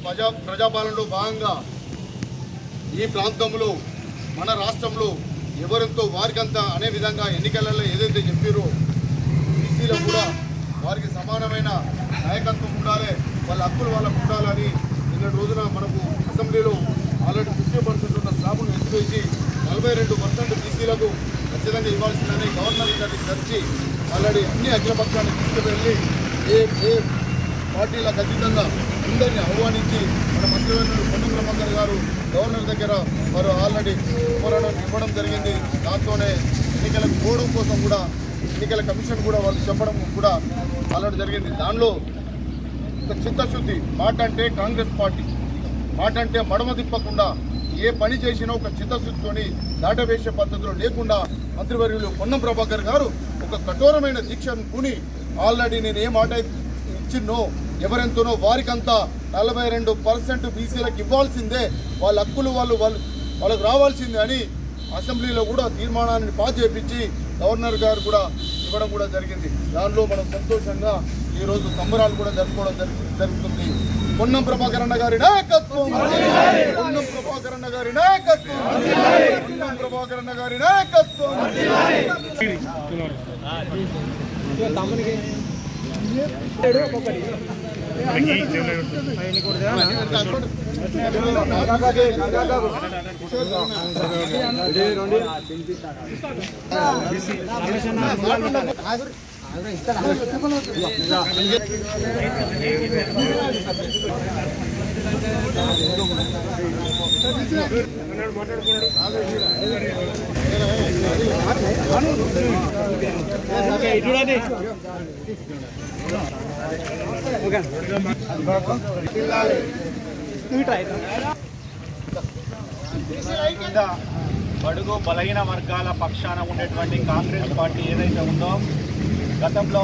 ప్రజాపాలనలో భాగంగా ఈ ప్రాంతంలో మన రాష్ట్రంలో ఎవరెంతో వారికంతా అనే విధంగా ఎన్నికలలో ఏదైతే చెప్పారో బీసీలో కూడా వారికి సమానమైన నాయకత్వం ఉండాలి, వాళ్ళ హక్కులు వాళ్ళకు ఉండాలని నిన్నటి రోజున మనకు అసెంబ్లీలో ఆల్రెడీ 50% ఉన్న స్లాబ్ను ఎత్తివేసి 42% బీసీలకు ఖచ్చితంగా ఇవ్వాల్సిందని గవర్నర్ గారికి చర్చి ఆల్రెడీ అన్ని అఖిలపక్షాన్ని తీసుకువెళ్ళి ఏ పార్టీలకు అతీతంగా అందరినీ ఆహ్వానించి మన మంత్రివర్యులు పొన్నం ప్రభాకర్ గారు గవర్నర్ దగ్గర వారు ఆల్రెడీ పోరాటం ఇవ్వడం జరిగింది. దాంతోనే ఎన్నికలకు పోవడం కోసం కూడా ఎన్నికల కమిషన్ కూడా వాళ్ళు చెప్పడం కూడా ఆల్రెడీ జరిగింది. దానిలో ఒక చిత్తశుద్ధి, మాట అంటే కాంగ్రెస్ పార్టీ, మాట అంటే మడమ తిప్పకుండా ఏ పని చేసినా ఒక చిత్తశుద్ధితోని దాటవేసే పద్ధతిలో లేకుండా మంత్రివర్యులు పొన్నం ప్రభాకర్ గారు ఒక కఠోరమైన దీక్షను కూని ఆల్రెడీ నేను ఏ మాట ఇచ్చిన్నో ఎవరెంతనో వారికంతా 42% బీసీలకు ఇవ్వాల్సిందే, వాళ్ళ హక్కులు వాళ్ళకు రావాల్సిందే అని అసెంబ్లీలో కూడా తీర్మానాన్ని పాస్ చేయించి గవర్నర్ గారు కూడా ఇవ్వడం కూడా జరిగింది. దానిలో మనం సంతోషంగా ఈరోజు సంబరాలు కూడా జరుపుకోవడం జరుగుతుంది. పొన్నం ప్రభాకర్ అన్న గారి నాయకత్వం, పొన్నం ప్రభాకర్ అన్న గారి నాయకత్వం, పొన్నం ప్రభాకర్ అన్న గారి నాయకత్వం. బడుగు బలహీన వర్గాల పక్షాన ఉండేటువంటి కాంగ్రెస్ పార్టీ ఏదైతే ఉందో గతంలో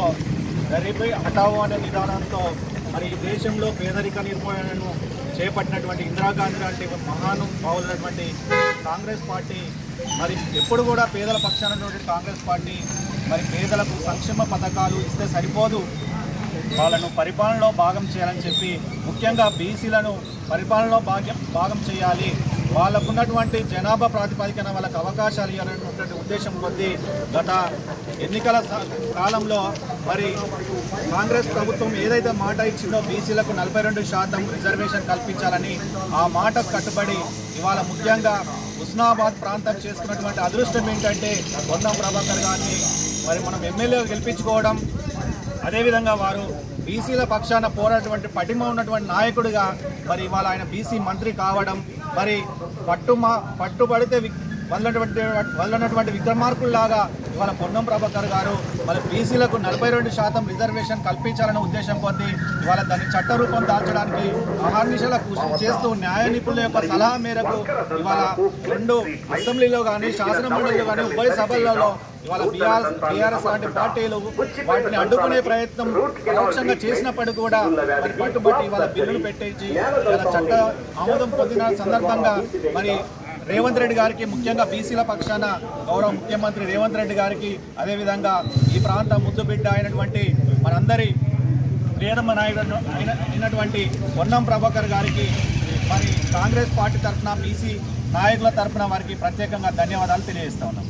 గరీబీ హఠావో అనే విధానంతో మరి ఈ దేశంలో పేదరిక నిర్మూలనను చేపట్టినటువంటి ఇందిరాగాంధీ లాంటి మహానుభావులైనటువంటి కాంగ్రెస్ పార్టీ మరి ఎప్పుడు కూడా పేదల పక్షాన ఉన్నటువంటి కాంగ్రెస్ పార్టీ మరి పేదలకు సంక్షేమ పథకాలు ఇస్తే సరిపోదు, వాళ్ళను పరిపాలనలో భాగం చేయాలని చెప్పి ముఖ్యంగా బీసీలను పరిపాలనలో భాగం చేయాలి, వాళ్ళకున్నటువంటి జనాభా ప్రాతిపదికన వాళ్ళకు అవకాశాలు ఇవ్వాలనేటువంటి ఉద్దేశం కొద్దీ గత ఎన్నికల కాలంలో మరి కాంగ్రెస్ ప్రభుత్వం ఏదైతే మాట ఇచ్చిందో బీసీలకు 42% రిజర్వేషన్ కల్పించాలని ఆ మాటకు కట్టుబడి ఇవాళ ముఖ్యంగా హుస్నాబాద్ ప్రాంతం చేసుకున్నటువంటి అదృష్టం ఏంటంటే పొన్నం ప్రభాకర్ గారిని మరి మనం ఎమ్మెల్యేగా గెలిపించుకోవడం, అదేవిధంగా వారు బీసీల పక్షాన పోరాటటువంటి పటిమ ఉన్నటువంటి నాయకుడిగా మరి ఇవాళ ఆయన బీసీ మంత్రి కావడం, మరి పట్టుబడితే వల్లనటువంటి విక్రమార్కుల్లాగా ఇవాళ పొన్నం ప్రభాకర్ గారు మరి బీసీలకు 42% రిజర్వేషన్ కల్పించాలనే ఉద్దేశం కొద్దీ ఇవాళ దాన్ని చట్టరూపం దాల్చడానికి అహర్నిశల కృషి చేస్తూ న్యాయ నిపుణుల యొక్క సలహా మేరకు ఇవాళ 2 అసెంబ్లీలో కానీ శాసనమండలిలో కానీ ఉభయ సభలలో ఇవాళ బీఆర్ఎస్ లాంటి పార్టీలు వాటిని అడ్డుకునే ప్రయత్నం పరోక్షంగా చేసినప్పటికీ కూడా మరి పట్టుబట్టి ఇవాళ బిల్లులు పెట్టేసి ఇవాళ చట్ట ఆమోదం పొందిన సందర్భంగా మరి రేవంత్ రెడ్డి గారికి ముఖ్యంగా బీసీల పక్షాన గౌరవ ముఖ్యమంత్రి రేవంత్ రెడ్డి గారికి అదేవిధంగా ఈ ప్రాంత ముద్దుబిడ్డ అయినటువంటి మనందరి ప్రియతమ నాయకుడు అయినటువంటి పొన్నం ప్రభాకర్ గారికి మరి కాంగ్రెస్ పార్టీ తరఫున బీసీ నాయకుల తరఫున వారికి ప్రత్యేకంగా ధన్యవాదాలు తెలియజేస్తా ఉన్నాం.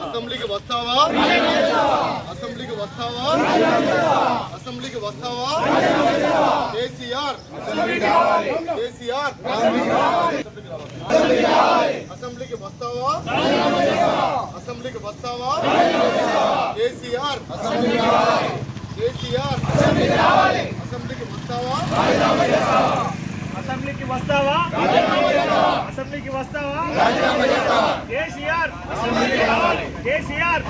అసెంబ్లీకి వస్తావా? అసెంబ్లీకి వస్తావా? అసెంబ్లీకి వస్తావా? కేసీఆర్ కేసీఆర్ అసెంబ్లీకి వస్తావా? అసెంబ్లీకి వస్తావా? కేసీఆర్ కేసీఆర్ అసెంబ్లీకి వస్తావా? అసెంబ్లీకి వస్తావా? అసెంబ్లీకి వస్తావా? కేసీఆర్ కేసీఆర్